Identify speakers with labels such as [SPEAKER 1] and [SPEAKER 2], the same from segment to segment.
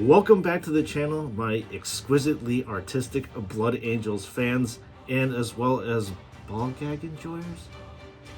[SPEAKER 1] Welcome back to the channel, my exquisitely artistic Blood Angels fans, and as well as ball gag enjoyers.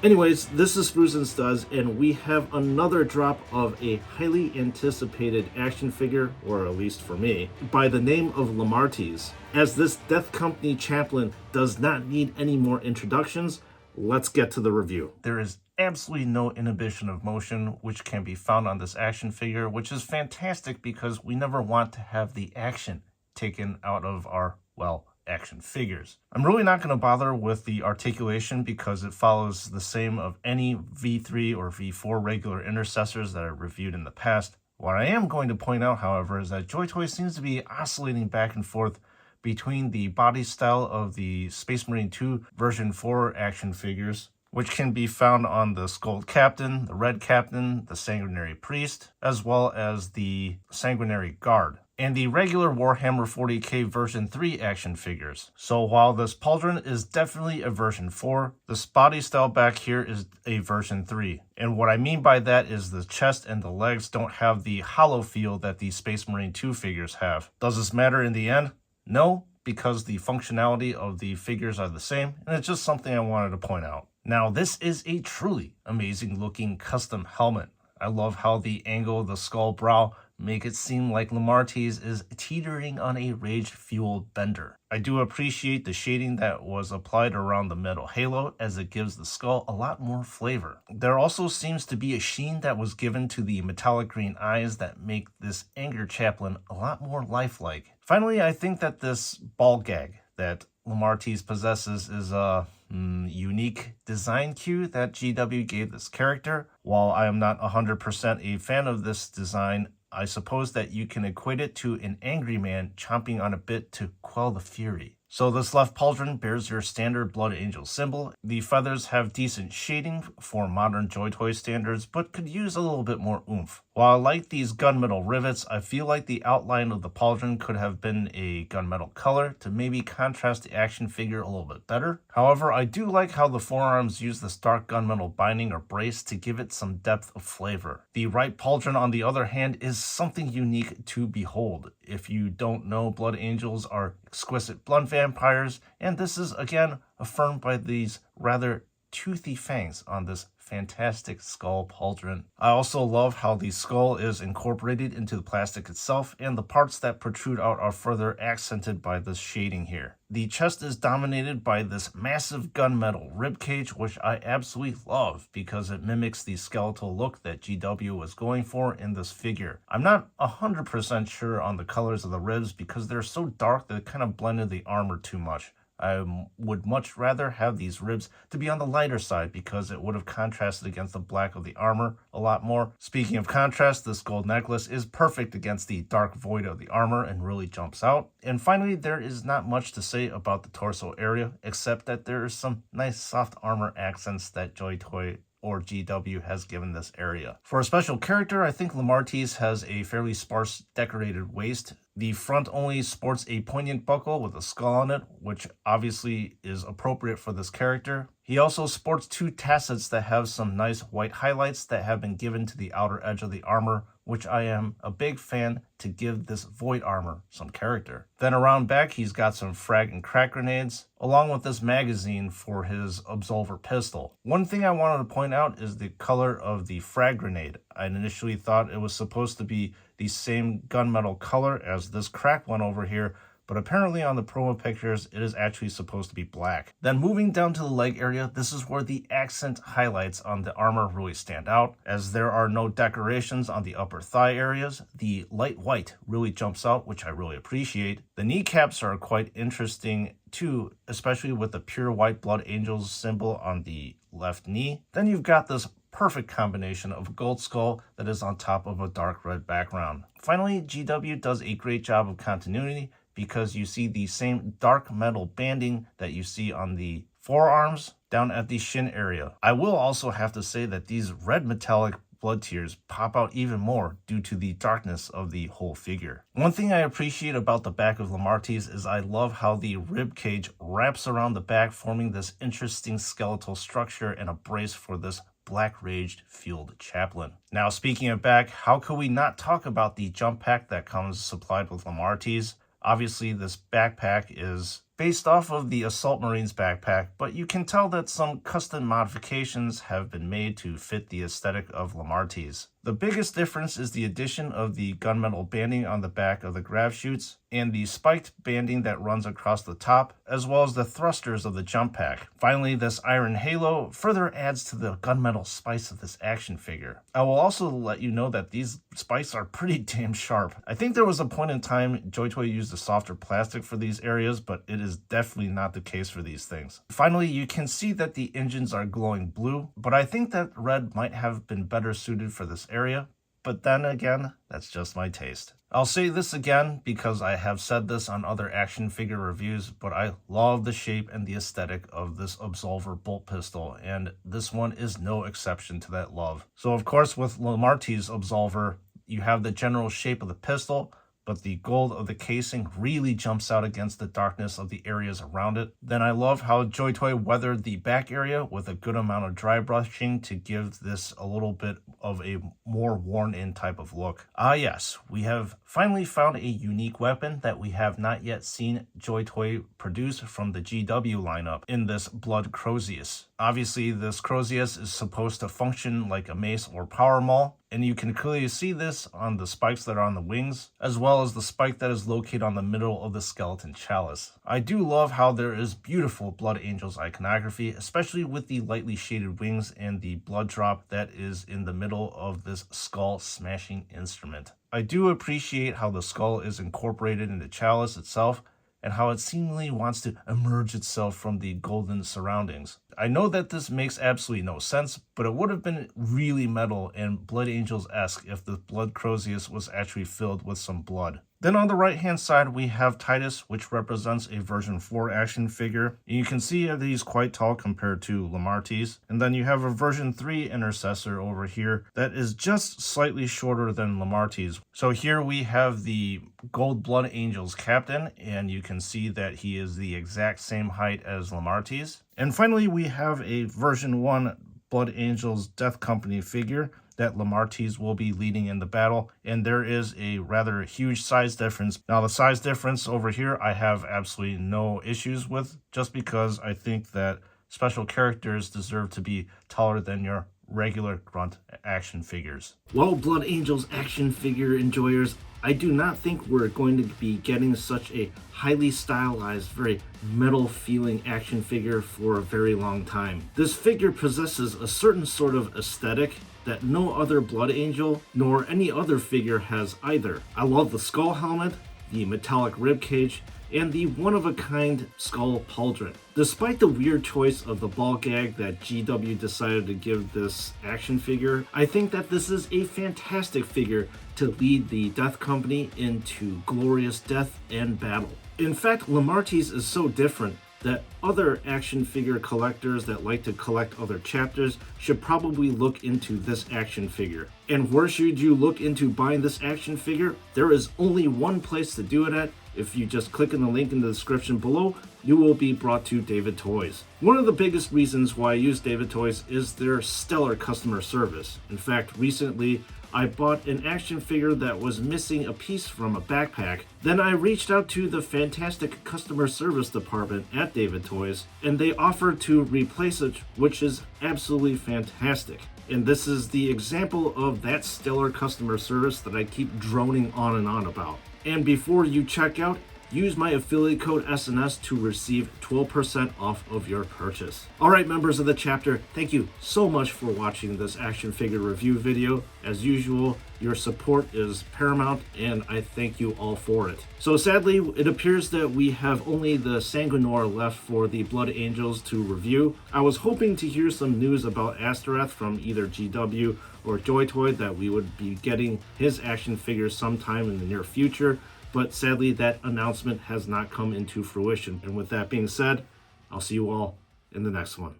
[SPEAKER 1] Anyways, this is Spruce and Studs, and we have another drop of a highly anticipated action figure, or at least for me, by the name of Lemartes. As this Death Company Chaplain does not need any more introductions, let's get to the review. There is absolutely no inhibition of motion, which can be found on this action figure, which is fantastic because we never want to have the action taken out of our, well, action figures. I'm really not going to bother with the articulation because it follows the same of any V3 or V4 regular intercessors that I've reviewed in the past. What I am going to point out, however, is that JoyToy seems to be oscillating back and forth between the body style of the Space Marine 2 version 4 action figures, which can be found on the Skull Captain, the Red Captain, the Sanguinary Priest, as well as the Sanguinary Guard, and the regular Warhammer 40K version 3 action figures. So while this pauldron is definitely a version 4, this body style back here is a version 3. And what I mean by that is the chest and the legs don't have the hollow feel that the Space Marine 2 figures have. Does this matter in the end? No, because the functionality of the figures are the same, and it's just something I wanted to point out. Now, this is a truly amazing looking custom helmet. I love how the angle of the skull brow make it seem like Lemartes is teetering on a rage-fueled bender. I do appreciate the shading that was applied around the metal halo as it gives the skull a lot more flavor. There also seems to be a sheen that was given to the metallic green eyes that make this Anger Chaplain a lot more lifelike. Finally, I think that this ball gag that Lemartes possesses is a unique design cue that GW gave this character. While I am not 100% a fan of this design, I suppose that you can equate it to an angry man chomping on a bit to quell the fury. So this left pauldron bears your standard Blood Angel symbol. The feathers have decent shading for modern JoyToy standards, but could use a little bit more oomph. While I like these gunmetal rivets, I feel like the outline of the pauldron could have been a gunmetal color to maybe contrast the action figure a little bit better. However, I do like how the forearms use this dark gunmetal binding or brace to give it some depth of flavor. The right pauldron, on the other hand, is something unique to behold. If you don't know, Blood Angels are exquisite blood vampires, and this is again affirmed by these rather toothy fangs on this fantastic skull pauldron. I also love how the skull is incorporated into the plastic itself, and the parts that protrude out are further accented by this shading here. The chest is dominated by this massive gunmetal ribcage, which I absolutely love because it mimics the skeletal look that GW was going for in this figure. I'm not 100% sure on the colors of the ribs because they're so dark that it kind of blended the armor too much. I would much rather have these ribs to be on the lighter side because it would have contrasted against the black of the armor a lot more. Speaking of contrast, this gold necklace is perfect against the dark void of the armor and really jumps out. And finally, there is not much to say about the torso area, except that there is some nice soft armor accents that JoyToy or GW has given this area. For a special character, I think Lemartes has a fairly sparse decorated waist. The front only sports a poignant buckle with a skull on it, which obviously is appropriate for this character. He also sports two tassets that have some nice white highlights that have been given to the outer edge of the armor, which I am a big fan to give this void armor some character. Then around back, he's got some frag and crack grenades, along with this magazine for his Absolver pistol. One thing I wanted to point out is the color of the frag grenade. I initially thought it was supposed to be the same gunmetal color as this crack one over here, but apparently on the promo pictures, it is actually supposed to be black. Then moving down to the leg area, this is where the accent highlights on the armor really stand out, as there are no decorations on the upper thigh areas. The light white really jumps out, which I really appreciate. The kneecaps are quite interesting too, especially with the pure white Blood Angels symbol on the left knee. Then you've got this perfect combination of gold skull that is on top of a dark red background. Finally, GW does a great job of continuity because you see the same dark metal banding that you see on the forearms down at the shin area. I will also have to say that these red metallic blood tears pop out even more due to the darkness of the whole figure. One thing I appreciate about the back of Lemartes is I love how the rib cage wraps around the back, forming this interesting skeletal structure and a brace for this Black Rage fueled Chaplain. Now, speaking of back, how could we not talk about the jump pack that comes supplied with Lemartes? Obviously, this backpack is based off of the Assault Marines backpack, but you can tell that some custom modifications have been made to fit the aesthetic of Lemartes. The biggest difference is the addition of the gunmetal banding on the back of the grav chutes and the spiked banding that runs across the top, as well as the thrusters of the jump pack. Finally, this iron halo further adds to the gunmetal spice of this action figure. I will also let you know that these spikes are pretty damn sharp. I think there was a point in time JoyToy used a softer plastic for these areas, but it is definitely not the case for these things. Finally, you can see that the engines are glowing blue, but I think that red might have been better suited for this area. But then again, that's just my taste. I'll say this again because I have said this on other action figure reviews, but I love the shape and the aesthetic of this Absolver bolt pistol, and this one is no exception to that love. So of course with Lemartes Absolver, you have the general shape of the pistol, but the gold of the casing really jumps out against the darkness of the areas around it. Then I love how JoyToy weathered the back area with a good amount of dry brushing to give this a little bit of a more worn-in type of look. Ah yes, we have finally found a unique weapon that we have not yet seen JoyToy produce from the GW lineup in this Blood Crozius. Obviously, this Crozius is supposed to function like a mace or power maul, and you can clearly see this on the spikes that are on the wings, as well as the spike that is located on the middle of the skeleton chalice. I do love how there is beautiful Blood Angels iconography, especially with the lightly shaded wings and the blood drop that is in the middle of this skull smashing instrument. I do appreciate how the skull is incorporated in the chalice itself, and how it seemingly wants to emerge itself from the golden surroundings. I know that this makes absolutely no sense, but it would have been really metal and Blood Angels-esque if the Blood Crozius was actually filled with some blood. Then on the right hand side we have Titus, which represents a version 4 action figure. And you can see that he's quite tall compared to Lemartes. And then you have a version 3 intercessor over here that is just slightly shorter than Lemartes. So here we have the Gold Blood Angels captain, and you can see that he is the exact same height as Lemartes. And finally we have a version 1 Blood Angels Death Company figure that Lemartes will be leading in the battle, and there is a rather huge size difference. Now the size difference over here I have absolutely no issues with, just because I think that special characters deserve to be taller than your regular grunt action figures. Well, Blood Angels action figure enjoyers, I do not think we're going to be getting such a highly stylized, very metal feeling action figure for a very long time. This figure possesses a certain sort of aesthetic that no other Blood Angel nor any other figure has either. I love the skull helmet, the metallic ribcage, and the one-of-a-kind skull pauldron. Despite the weird choice of the ball gag that GW decided to give this action figure, I think that this is a fantastic figure to lead the Death Company into glorious death and battle. In fact, Lemartes is so different that other action figure collectors that like to collect other chapters should probably look into this action figure. And where should you look into buying this action figure? There is only one place to do it at. If you just click on the link in the description below, you will be brought to David Toys. One of the biggest reasons why I use David Toys is their stellar customer service. In fact, recently I bought an action figure that was missing a piece from a backpack. Then I reached out to the fantastic customer service department at David Toys, and they offered to replace it, which is absolutely fantastic. And this is the example of that stellar customer service that I keep droning on and on about. And before you check out, use my affiliate code SNS to receive 12% off of your purchase. Alright, members of the chapter, thank you so much for watching this action figure review video. As usual, your support is paramount, and I thank you all for it. So sadly, it appears that we have only the Sanguinor left for the Blood Angels to review. I was hoping to hear some news about Astaroth from either GW or JoyToy, that we would be getting his action figure sometime in the near future, but sadly that announcement has not come into fruition. And with that being said, I'll see you all in the next one.